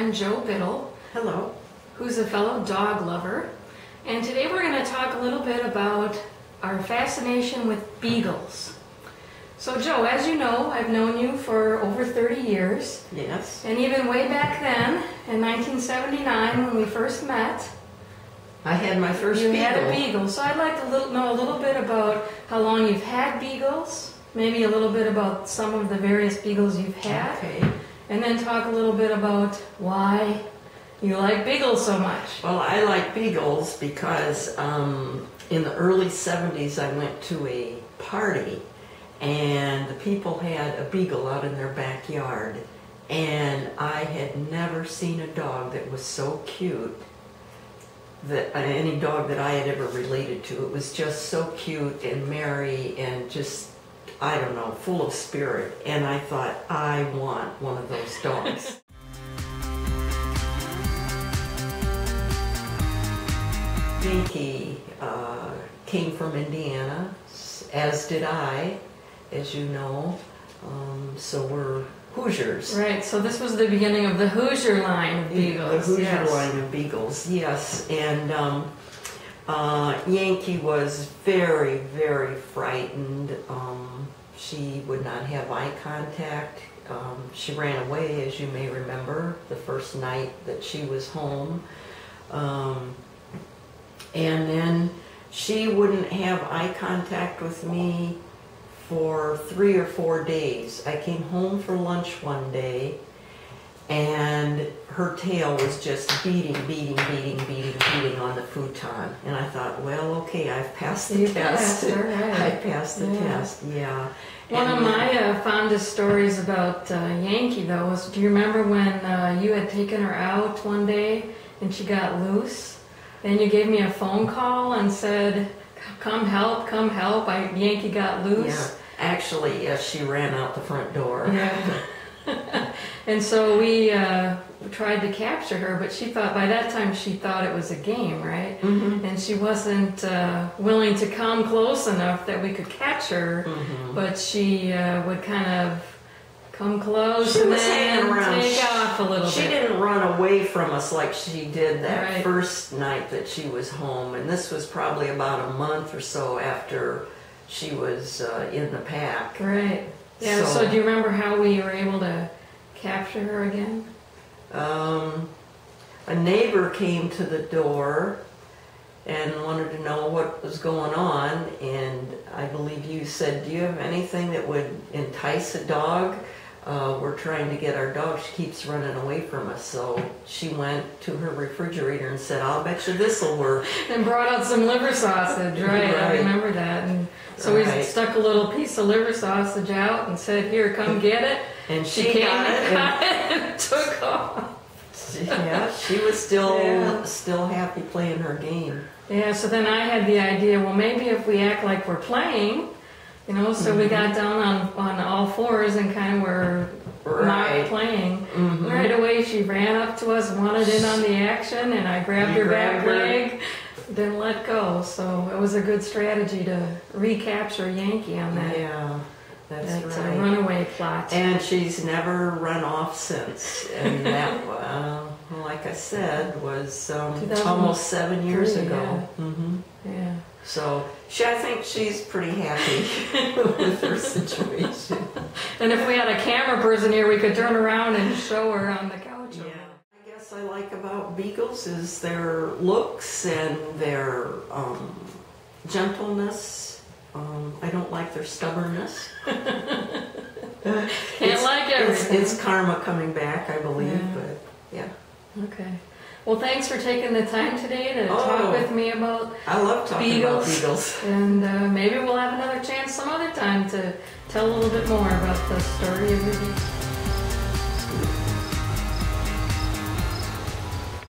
friend Jo Biddle. Hello. Who's a fellow dog lover. And today we're going to talk a little bit about our fascination with beagles. So Jo, as you know, I've known you for over 30 years. Yes. And even way back then, in 1979 when we first met, I had my first beagle. You had a beagle. So I'd like to know a little bit about how long you've had beagles, maybe a little bit about some of the various beagles you've had, Okay. and then talk a little bit about why you like beagles so much. Well, I like beagles because in the early 70s I went to a party and the people had a beagle out in their backyard, and I had never seen a dog that was so cute, that any dog that I had ever related to. It was just so cute and merry and just, I don't know, full of spirit. And I thought, I want one of those dogs. Yankee came from Indiana, as did I, as you know. So we're Hoosiers. Right, so this was the beginning of the Hoosier line of beagles. The Hoosier line of beagles, yes. And Yankee was very, very frightened. She would not have eye contact. She ran away, as you may remember, the first night that she was home. And then she wouldn't have eye contact with me for 3 or 4 days. I came home for lunch one day and her tail was just beating on the futon. And I thought, well, okay, I've passed the test. I passed the test, yeah. One of my fondest stories about Yankee, though, was, do you remember when you had taken her out one day and she got loose? And you gave me a phone call and said, come help, Yankee got loose. Yeah, actually, yes, she ran out the front door. Yeah. And so we tried to capture her, but she thought, by that time she thought it was a game, right? Mm-hmm. And she wasn't willing to come close enough that we could catch her, but she would kind of come close and then take off a little bit. She didn't run away from us like she did that first night that she was home, and this was probably about a month or so after she was in the pack. Right. Yeah, so do you remember how we were able to capture her again? A neighbor came to the door and wanted to know what was going on, and I believe you said, do you have anything that would entice a dog? We're trying to get our dog. She keeps running away from us. So she went to her refrigerator and said, I'll bet you this will work. And brought out some liver sausage, right? I remember that. And so we stuck a little piece of liver sausage out and said, here, come get it. And she came and took off. Yeah, she was still happy playing her game. Yeah, so then I had the idea, well, maybe if we act like we're playing, you know, so we got down on all fours and kind of were not playing. Right away she ran up to us, wanted in on the action, and I grabbed her back leg, didn't let go. So it was a good strategy to recapture Yankee on that. Yeah, that's right. Runaway plot. And she's never run off since. And that, like I said, was almost 7 years ago. Yeah. So I think she's pretty happy with her situation. And if we had a camera person here, we could turn around and show her on the couch. Yeah. I guess I like about beagles is their looks and their gentleness. I don't like their stubbornness. Can't like everything. It's karma coming back, I believe, but yeah. Okay. Well, thanks for taking the time today to talk with me about I love talking about beagles. And maybe we'll have another chance some other time to tell a little bit more about the story of your beagles.